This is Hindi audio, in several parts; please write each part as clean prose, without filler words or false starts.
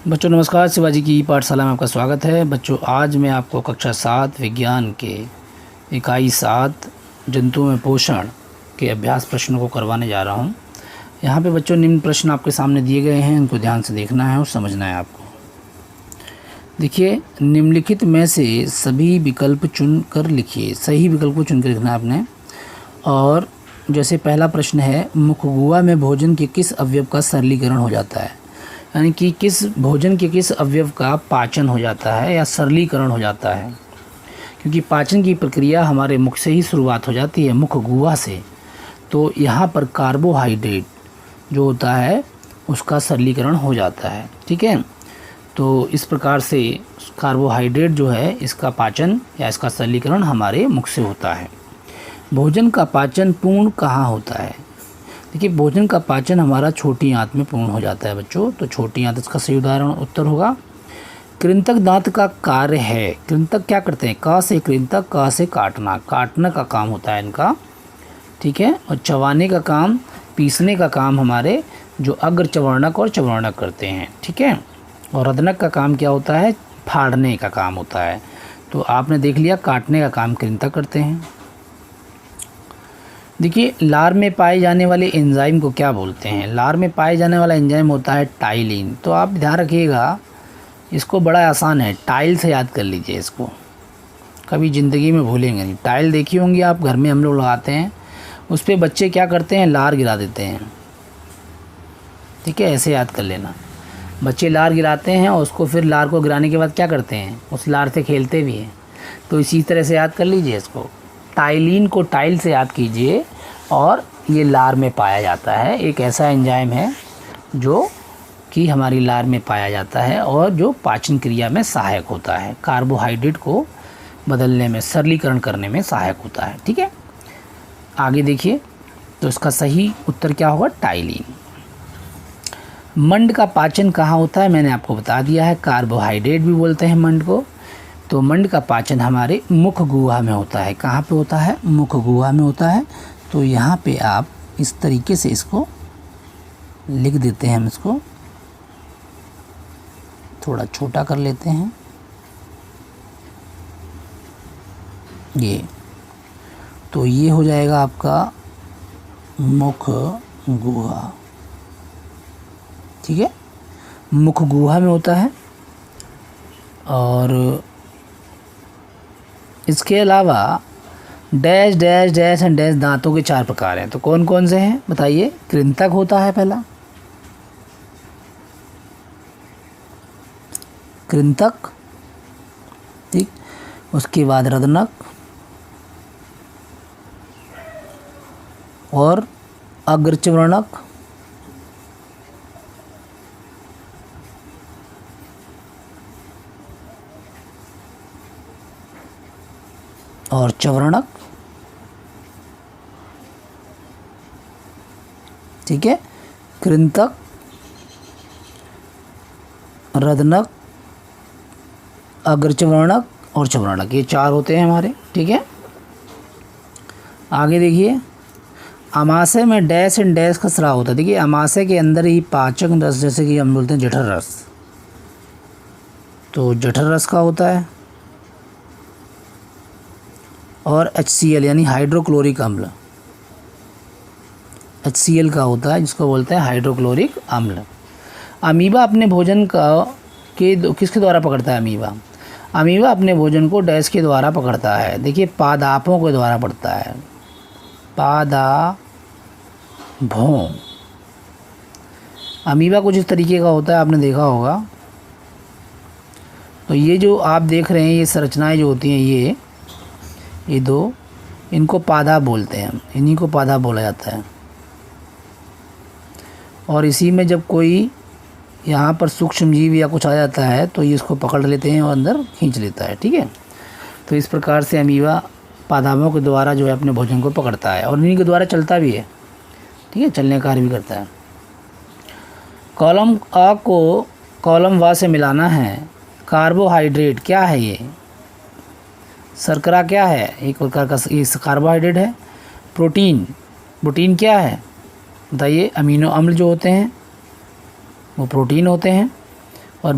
बच्चों नमस्कार, शिवाजी की पाठशाला में आपका स्वागत है। बच्चों आज मैं आपको कक्षा 7 विज्ञान के इकाई 7 जंतुओं में पोषण के अभ्यास प्रश्नों को करवाने जा रहा हूं। यहां पे बच्चों निम्न प्रश्न आपके सामने दिए गए हैं, इनको ध्यान से देखना है और समझना है आपको। देखिए, निम्नलिखित में से सभी विकल्प चुन कर लिखिए। सही विकल्प को चुन कर लिखना है आपने। और जैसे पहला प्रश्न है, मुखगुआ में भोजन के किस अवयव का सरलीकरण हो जाता है, यानी कि किस भोजन के किस अवयव का पाचन हो जाता है या सरलीकरण हो जाता है। क्योंकि पाचन की प्रक्रिया हमारे मुख से ही शुरुआत हो जाती है, मुख गुहा से। तो यहाँ पर कार्बोहाइड्रेट जो होता है उसका सरलीकरण हो जाता है। ठीक है, तो इस प्रकार से कार्बोहाइड्रेट जो है इसका पाचन या इसका सरलीकरण हमारे मुख से होता है। भोजन का पाचन पूर्ण कहाँ होता है? देखिए, भोजन का पाचन हमारा छोटी आंत में पूर्ण हो जाता है बच्चों। तो छोटी आंत इसका सही उदाहरण उत्तर होगा। कृंतक दांत का कार्य है। कृंतक क्या करते हैं? क से कृंतक, क से काटना, काटने का काम होता है इनका। ठीक है, और चबाने का काम, पीसने का काम हमारे जो अग्र चवर्णक और चवर्णक करते हैं। ठीक है, और रदनक का काम क्या होता है? फाड़ने का काम होता है। तो आपने देख लिया, काटने का काम कृंतक करते हैं। देखिए, लार में पाए जाने वाले एंजाइम को क्या बोलते हैं? लार में पाए जाने वाला एंजाइम होता है टाइलिन। तो आप ध्यान रखिएगा, इसको बड़ा आसान है, टाइल से याद कर लीजिए इसको, कभी ज़िंदगी में भूलेंगे नहीं। टाइल देखी होंगी आप, घर में हम लोग लगाते हैं, उस पर बच्चे क्या करते हैं? लार गिरा देते हैं। ठीक है, ऐसे याद कर लेना। बच्चे लार गिराते हैं और उसको फिर लार को गिराने के बाद क्या करते हैं? उस लार से खेलते भी हैं। तो इसी तरह से याद कर लीजिए इसको। टाइलिन को टाइल से याद कीजिए, और ये लार में पाया जाता है। एक ऐसा एंजाइम है जो कि हमारी लार में पाया जाता है और जो पाचन क्रिया में सहायक होता है, कार्बोहाइड्रेट को बदलने में, सरलीकरण करने में सहायक होता है। ठीक है, आगे देखिए, तो इसका सही उत्तर क्या होगा? टाइलिन। मंड का पाचन कहाँ होता है? मैंने आपको बता दिया है, कार्बोहाइड्रेट भी बोलते हैं मंड को। तो मंड का पाचन हमारे मुख गुहा में होता है। कहाँ पे होता है? मुख गुहा में होता है। तो यहाँ पे आप इस तरीके से इसको लिख देते हैं। हम इसको थोड़ा छोटा कर लेते हैं, ये तो ये हो जाएगा आपका मुख गुहा। ठीक है, मुख गुहा में होता है। और इसके अलावा dash dash dash and dash दांतों के 4 प्रकार हैं। तो कौन कौन से हैं बताइए? कृंतक होता है पहला, कृंतक। ठीक, उसके बाद रदनक और अग्रचवर्णक, और चवर्णक। ठीक है, कृंतक, रदनक, अग्रचवर्णक और चवर्णक, ये 4 होते हैं हमारे। ठीक है, आगे देखिए, अमाशय में डैश एंड डैश का स्राव होता है। देखिए, अमाशय के अंदर ही पाचक रस, जैसे कि हम बोलते हैं जठर रस, तो जठर रस का होता है। और HCl यानी हाइड्रोक्लोरिक अम्ल, HCl का होता है, जिसको बोलते हैं हाइड्रोक्लोरिक अम्ल। अमीबा अपने भोजन का किसके द्वारा पकड़ता है? अमीबा अपने भोजन को डैश के द्वारा पकड़ता है। देखिए, पादापों के द्वारा पकड़ता है, पादाभों। अमीबा कुछ इस तरीके का होता है, आपने देखा होगा। तो ये जो आप देख रहे हैं, ये संरचनाएं जो होती हैं, ये 2, इनको पादा बोलते हैं, इन्हीं को पादा बोला जाता है। और इसी में जब कोई यहाँ पर सूक्ष्म जीव या कुछ आ जाता है तो ये इसको पकड़ लेते हैं और अंदर खींच लेता है। ठीक है, तो इस प्रकार से अमीबा पादापों के द्वारा जो है अपने भोजन को पकड़ता है और इन्हीं के द्वारा चलता भी है। ठीक है, चलने का कार्य भी करता है। कॉलम अ को कॉलम व से मिलाना है। कार्बोहाइड्रेट क्या है? ये शर्करा क्या है? एक प्रकार का ये कार्बोहाइड्रेट है। प्रोटीन क्या है बताइए? अमीनो अम्ल जो होते हैं वो प्रोटीन होते हैं। और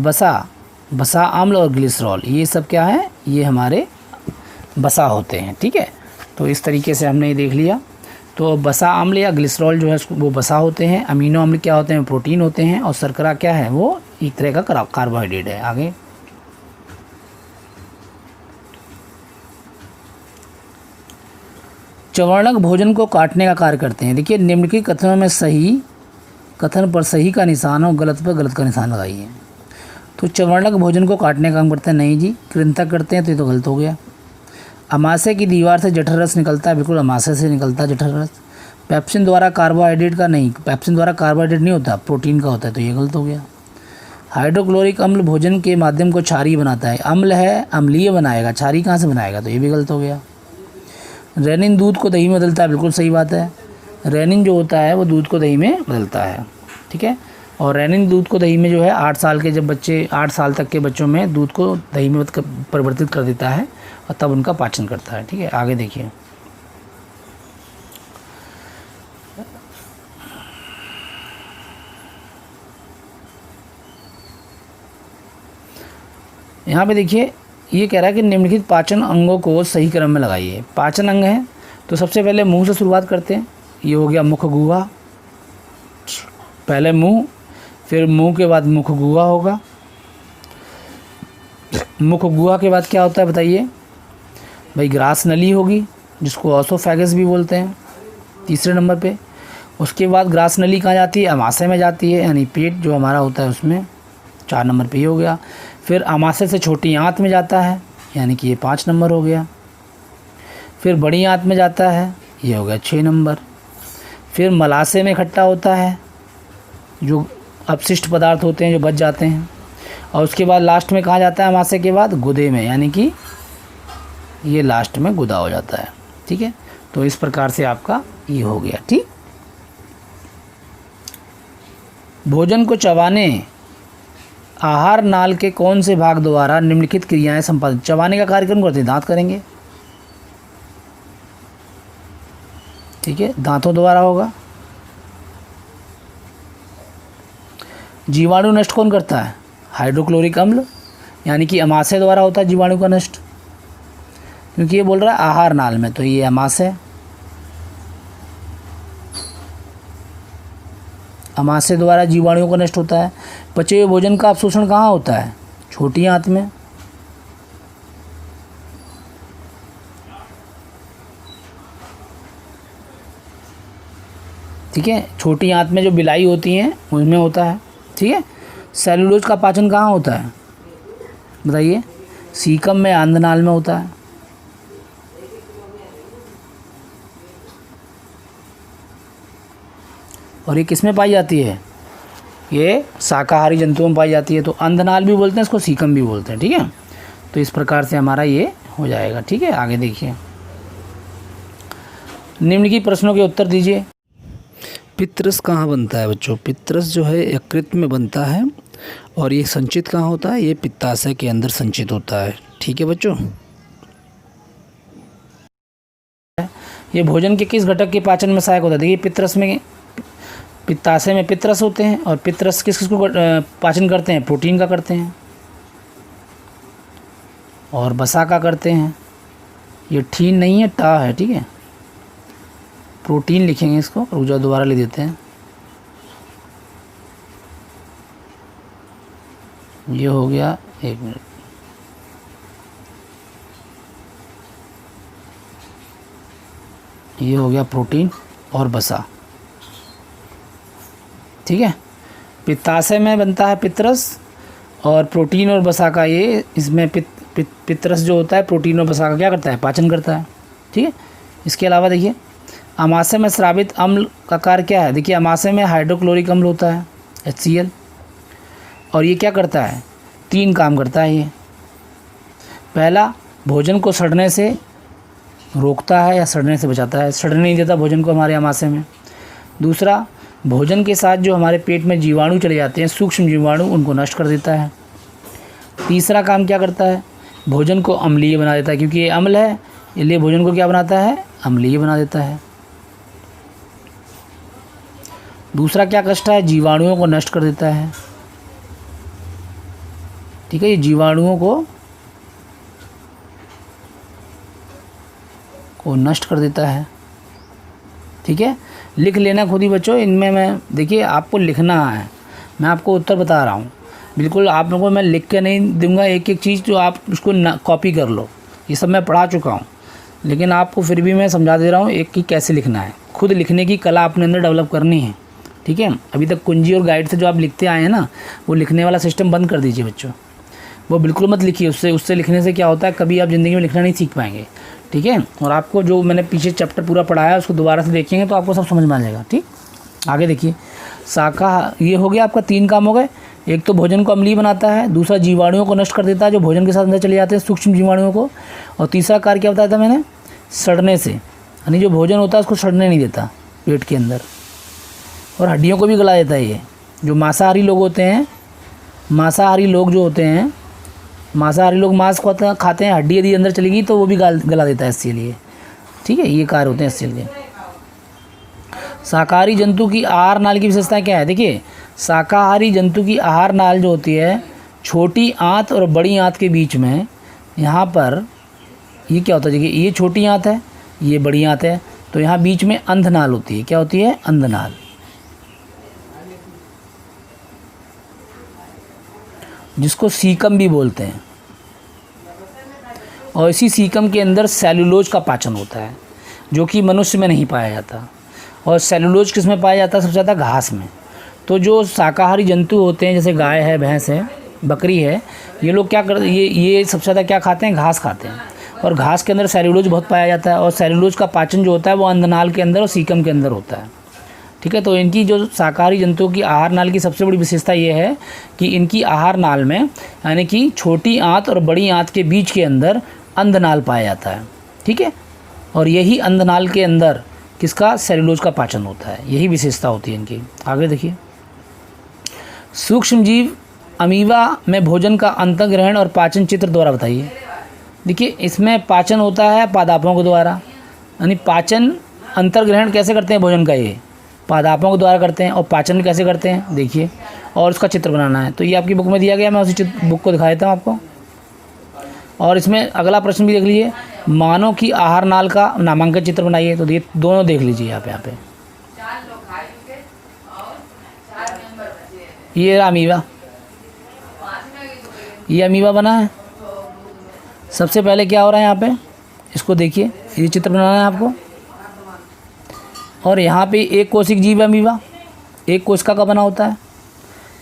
बसा अम्ल और ग्लिसरॉल, ये सब क्या है, ये हमारे बसा होते हैं। ठीक है, तो इस तरीके से हमने ये देख लिया। तो बसा अम्ल या ग्लिसरॉल जो है वो बसा होते हैं, अमीनो अम्ल क्या होते हैं, प्रोटीन होते हैं, और शर्करा क्या है, वो एक तरह का कार्बोहाइड्रेट है। आगे चवर्णक भोजन को काटने का कार्य करते हैं। देखिए, निम्नलिखित कथनों में सही कथन पर सही का निशान और गलत पर गलत का निशान लगाइए। तो चवर्णक भोजन को काटने का काम करते हैं, नहीं जी। कृंतक करते हैं, तो ये तो गलत हो गया। अमाशय की दीवार से जठर रस निकलता है, बिल्कुल अमाशय से निकलता है जठर रस। पेप्सिन द्वारा कार्बोहाइड्रेट का नहीं, पेप्सिन द्वारा कार्बोहाइड्रेट नहीं होता, प्रोटीन का होता है, तो ये गलत हो गया। हाइड्रोक्लोरिक अम्ल भोजन के माध्यम को क्षारीय बनाता है, अम्ल है अम्लीय बनाएगा, क्षारीय कहाँ से बनाएगा, तो ये भी गलत हो गया। रेनिन दूध को दही में बदलता है, बिल्कुल सही बात है। रेनिन जो होता है वो दूध को दही में बदलता है। ठीक है, और रेनिन दूध को दही में जो है 8 साल के जब बच्चे 8 साल तक के बच्चों में दूध को दही में परिवर्तित कर देता है और तब उनका पाचन करता है। ठीक है, आगे देखिए। यहाँ पे देखिए, ये कह रहा है कि निम्नलिखित पाचन अंगों को सही क्रम में लगाइए। पाचन अंग है तो सबसे पहले मुंह से शुरुआत करते हैं। ये हो गया मुख गुहा, पहले मुंह, फिर मुंह के बाद मुख गुहा होगा। मुख गुहा के बाद क्या होता है बताइए भाई, ग्रास नली होगी जिसको ऑसोफेगस भी बोलते हैं, तीसरे नंबर पे। उसके बाद ग्रास नली कहाँ जाती है, अमाशय में जाती है, यानी पेट जो हमारा होता है उसमें, 4 नंबर पे ही हो गया। फिर अमाशय से छोटी आंत में जाता है, यानी कि ये 5 नंबर हो गया। फिर बड़ी आंत में जाता है, ये हो गया 6 नंबर। फिर मलाशय में इकट्ठा होता है, जो अपशिष्ट पदार्थ होते हैं जो बच जाते हैं, और उसके बाद लास्ट में कहाँ जाता है, अमाशय के बाद गुदे में, यानी कि ये लास्ट में गुदा हो जाता है। ठीक है, तो इस प्रकार से आपका ये हो गया। ठीक, भोजन को चबाने आहार नाल के कौन से भाग द्वारा निम्नलिखित क्रियाएं संपादित, चबाने का कार्यक्रम करते हैं, दांत करेंगे। ठीक है, दांतों द्वारा होगा। जीवाणु नष्ट कौन करता है, हाइड्रोक्लोरिक अम्ल, यानी कि अमाशय द्वारा होता है जीवाणु का नष्ट, क्योंकि ये बोल रहा है आहार नाल में, तो ये अमाशय, अमाशय द्वारा जीवाणुओं का नष्ट होता है। पचे हुए भोजन का अवशोषण कहाँ होता है, छोटी आंत में। ठीक है, छोटी आंत में जो बिलाई होती हैं उसमें होता है। ठीक है, सेलुलोज का पाचन कहाँ होता है बताइए, सीकम में, आंदनाल में होता है। और ये किस में पाई जाती है, ये शाकाहारी जंतुओं में पाई जाती है, तो अंधनाल भी बोलते हैं इसको, सीकम भी बोलते हैं। ठीक है, तो इस प्रकार से हमारा ये हो जाएगा। ठीक है, आगे देखिए। निम्नलिखित प्रश्नों के उत्तर दीजिए। पित्रस कहाँ बनता है बच्चों, पित्रस जो है यकृत में बनता है, और ये संचित कहाँ होता है, ये पित्ताशय के अंदर संचित होता है। ठीक है बच्चों, ये भोजन के किस घटक के पाचन में सहायक होता है, देखिए पित्रस में, पित्ताशय में पित्रस होते हैं, और पित्रस किस किस को पाचन करते हैं, प्रोटीन का करते हैं, और बसा का करते हैं। ये ठीन नहीं है, टा है। ठीक है, प्रोटीन लिखेंगे इसको, रुक जाओ दोबारा ले देते हैं। ये हो गया, 1 मिनट, ये हो गया प्रोटीन और बसा। ठीक है, पित्ताशय में बनता है पित्रस, और प्रोटीन और बसा का ये, इसमें पित्रस जो होता है प्रोटीन और बसा का क्या करता है, पाचन करता है। ठीक है, इसके अलावा देखिए अमाशय में स्रावित अम्ल का कार्य क्या है, देखिए अमाशय में हाइड्रोक्लोरिक अम्ल होता है, HCl, और ये क्या करता है, 3 काम करता है ये। पहला, भोजन को सड़ने से रोकता है या सड़ने से बचाता है, सड़ने नहीं देता भोजन को हमारे अमाशय में। दूसरा, भोजन के साथ जो हमारे पेट में जीवाणु चले जाते हैं, सूक्ष्म जीवाणु, उनको नष्ट कर देता है। तीसरा काम क्या करता है, भोजन को अम्लीय बना देता है, क्योंकि ये अम्ल है, इसलिए भोजन को क्या बनाता है, अम्लीय बना देता है। दूसरा क्या करता है, जीवाणुओं को नष्ट कर देता है। ठीक है, ये जीवाणुओं को नष्ट कर देता है। ठीक है, लिख लेना खुद ही बच्चों। इनमें मैं देखिए आपको लिखना है, मैं आपको उत्तर बता रहा हूँ, बिल्कुल आप लोगों को मैं लिख के नहीं दूंगा एक एक चीज़, जो आप उसको कॉपी कर लो। ये सब मैं पढ़ा चुका हूँ, लेकिन आपको फिर भी मैं समझा दे रहा हूँ एक की कैसे लिखना है। खुद लिखने की कला अपने अंदर डेवलप करनी है। ठीक है, अभी तक कुंजी और गाइड से जो आप लिखते आए हैं ना, वो लिखने वाला सिस्टम बंद कर दीजिए बच्चों, वो बिल्कुल मत लिखिए। उससे लिखने से क्या होता है, कभी आप ज़िंदगी में लिखना नहीं सीख पाएंगे। ठीक है, और आपको जो मैंने पीछे चैप्टर पूरा पढ़ाया उसको दोबारा से देखेंगे तो आपको सब समझ में आ जाएगा। ठीक, आगे देखिए, ये हो गया आपका 3 काम हो गए। एक तो भोजन को अम्लीय बनाता है, दूसरा जीवाणुओं को नष्ट कर देता है जो भोजन के साथ अंदर चले जाते हैं, सूक्ष्म जीवाणुओं को, और तीसरा कार्य क्या बताया था मैंने, सड़ने से, यानी जो भोजन होता है उसको सड़ने नहीं देता पेट के अंदर, और हड्डियों को भी गला देता है। ये जो मांसाहारी लोग होते हैं, मांसाहारी लोग मांस खाते हैं, हड्डी यदि अंदर चली गई तो वो भी गला देता है इसके लिए। ठीक है, ये कार्य होते हैं इसके लिए। शाकाहारी जंतु की आहार नाल की विशेषता क्या है, देखिए शाकाहारी जंतु की आहार नाल जो होती है, छोटी आंत और बड़ी आंत के बीच में, यहाँ पर ये क्या होता है, देखिए ये छोटी आंत है, ये बड़ी आंत है, तो यहाँ बीच में अंधनाल होती है। क्या होती है, अंधनाल, जिसको सीकम भी बोलते हैं। और इसी सीकम के अंदर सेलुलोज का पाचन होता है, जो कि मनुष्य में नहीं पाया जाता। और सेलुलोज किस में पाया जाता है, सबसे ज़्यादा घास में। तो जो शाकाहारी जंतु होते हैं, जैसे गाय है, भैंस है, बकरी है, ये लोग क्या करते, ये सबसे ज़्यादा क्या खाते हैं, घास खाते हैं। और घास के अंदर सेलुलोज बहुत पाया जाता है, और सेलुलोज का पाचन जो होता है वो अंधनाल के अंदर और सीकम के अंदर होता है। ठीक है, तो इनकी जो शाकाहारी जंतुओं की आहार नाल की सबसे बड़ी विशेषता ये है कि इनकी आहार नाल में, यानी कि छोटी आंत और बड़ी आंत के बीच के अंदर अंधनाल पाया जाता है। ठीक है, और यही अंधनाल के अंदर किसका, सेलुलोज का पाचन होता है, यही विशेषता होती है इनकी। आगे देखिए, सूक्ष्म जीव अमीबा में भोजन का अंतर्ग्रहण और पाचन चित्र द्वारा बताइए। देखिए इसमें पाचन होता है पादापों के द्वारा, यानी पाचन अंतर्ग्रहण कैसे करते हैं भोजन का, ये पादापों के द्वारा करते हैं। और पाचन कैसे करते हैं देखिए, और उसका चित्र बनाना है। तो ये आपकी बुक में दिया गया, मैं उसी बुक को दिखा देता हूँ आपको। और इसमें अगला प्रश्न भी देख लीजिए, मानव की आहार नाल का नामांकन चित्र बनाइए। तो ये दोनों देख लीजिए यहाँ पे ये अमीबा, ये अमीबा बना है। सबसे पहले क्या हो रहा है यहाँ पे, इसको देखिए, ये चित्र बनाना है आपको। और यहाँ पे एक कोशिक जीव है अमीबा, एक कोशिका का बना होता है,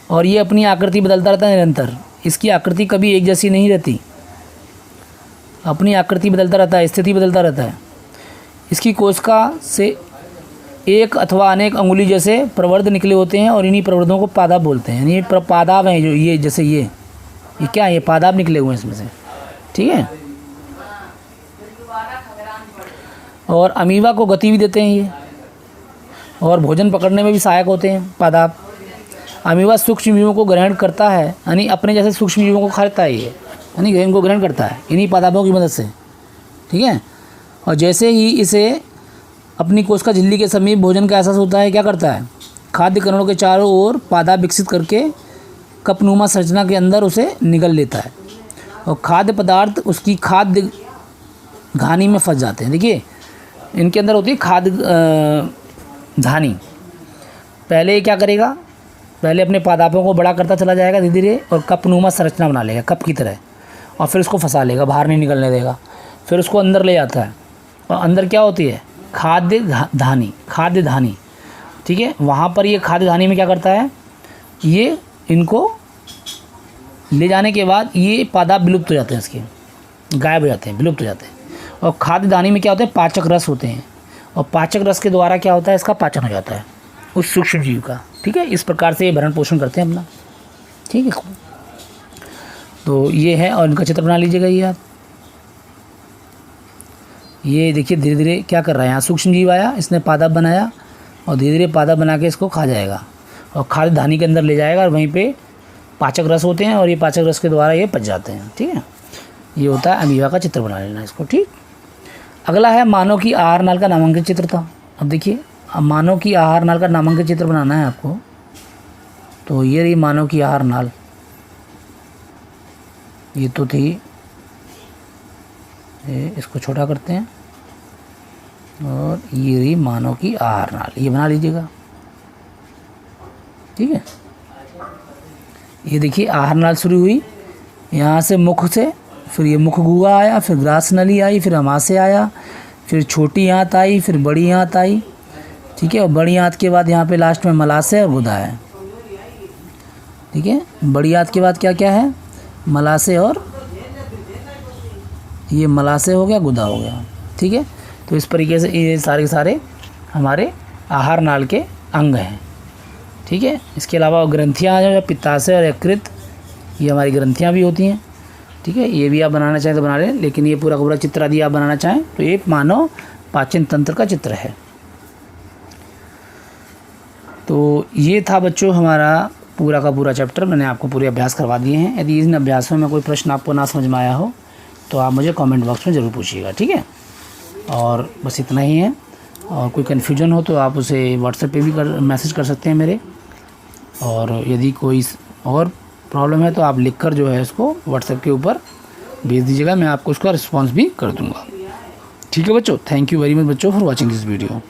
और ये अपनी आकृति बदलता रहता है निरंतर। इसकी आकृति कभी एक जैसी नहीं रहती, अपनी आकृति बदलता रहता है, स्थिति बदलता रहता है। इसकी कोशिका से एक अथवा अनेक अंगुली जैसे प्रवर्ध निकले होते हैं, और इन्हीं प्रवर्धों को पादाप बोलते हैं। यानी पादाप हैं जो ये, जैसे ये क्या है, ये पादाप निकले हुए हैं इसमें से। ठीक है, और अमीबा को गति भी देते हैं ये, और भोजन पकड़ने में भी सहायक होते हैं पादाप। अमीबा सूक्ष्म जीवों को ग्रहण करता है, यानी अपने जैसे सूक्ष्म जीवों को खाता है ये, यानी इनको ग्रहण करता है इन्हीं पादापों की मदद से। ठीक है, और जैसे ही इसे अपनी कोशिका झिल्ली के समीप भोजन का एहसास होता है, क्या करता है, खाद्य कणों के चारों ओर पादाप विकसित करके कपनुमा संरचना के अंदर उसे निगल लेता है, और खाद्य पदार्थ उसकी खाद्य घानी में फंस जाते हैं। देखिए इनके अंदर होती है खाद्य घानी। पहले क्या करेगा, पहले अपने पादापों को बड़ा करता चला जाएगा धीरे धीरे, और कपनुमा संरचना बना लेगा कप की तरह, और फिर उसको फंसा लेगा, बाहर नहीं निकलने देगा। फिर उसको अंदर ले जाता है, और अंदर क्या होती है, खाद्य धानी। ठीक है, वहाँ पर ये खाद्य धानी में क्या करता है, ये इनको ले जाने के बाद ये पादाप विलुप्त हो जाते हैं, इसके गायब हो जाते हैं, विलुप्त हो जाते हैं। और खाद्य दानी में क्या होता है, पाचक रस होते हैं, और पाचक रस के द्वारा क्या होता है, इसका पाचन हो जाता है उस सूक्ष्म जीव का। ठीक है, इस प्रकार से ये भरण पोषण करते हैं अपना। ठीक है, तो ये है, और इनका चित्र बना लीजिएगा ये आप। ये देखिए धीरे धीरे क्या कर रहा है, यहाँ सूक्ष्म जीव आया, इसने पादप बनाया, और धीरे धीरे पादप बना के इसको खा जाएगा, और खाद्य धानी के अंदर ले जाएगा, और वहीं पे पाचक रस होते हैं, और ये पाचक रस के द्वारा ये पच जाते हैं। ठीक है, ये होता है अमीबा का चित्र बना लेना इसको। ठीक, अगला है मानव की आहार नाल का नामांकित चित्र था। अब देखिए, अब मानव की आहार नाल का नामांकित चित्र बनाना है आपको। तो ये रही मानव की आहार नाल। ये तो थी, इसको छोटा करते हैं, और ये रही मानव की आहार नाल, ये बना लीजिएगा। ठीक है, ये देखिए आहार नाल शुरू हुई, यहाँ से मुख से, फिर ये मुख गुहा आया, फिर ग्रास नली आई, फिर अमाशय आया, फिर छोटी आंत आई, फिर बड़ी आंत आई। ठीक है, और बड़ी आंत के बाद यहाँ पे लास्ट में मलाशय और गुदा है। ठीक है, बड़ी आंत के बाद क्या क्या है, मलाशय, और ये मलाशय हो गया, गुदा हो गया। ठीक है, तो इस तरीके से ये सारे के सारे हमारे आहार नाल के अंग हैं। ठीक है, इसके अलावा ग्रंथियाँ जो पित्ताशय और यकृत, ये हमारी ग्रंथियाँ भी होती हैं। ठीक है, ये भी आप बनाना चाहें तो बना लें, लेकिन ये पूरा का पूरा चित्र यदि आप बनाना चाहें तो ये मानव पाचन तंत्र का चित्र है। तो ये था बच्चों हमारा पूरा का पूरा चैप्टर, मैंने आपको पूरे अभ्यास करवा दिए हैं। यदि इन अभ्यासों में कोई प्रश्न आपको ना समझ में आया हो तो आप मुझे कमेंट बॉक्स में ज़रूर पूछिएगा। ठीक है, और बस इतना ही है, और कोई कन्फ्यूजन हो तो आप उसे व्हाट्सएप पे भी मैसेज कर सकते हैं मेरे, और यदि कोई और प्रॉब्लम है तो आप लिखकर जो है उसको व्हाट्सएप के ऊपर भेज दीजिएगा, मैं आपको उसका रिस्पॉन्स भी कर दूँगा। ठीक है बच्चों, थैंक यू वेरी मच बच्चों फॉर वॉचिंग दिस वीडियो।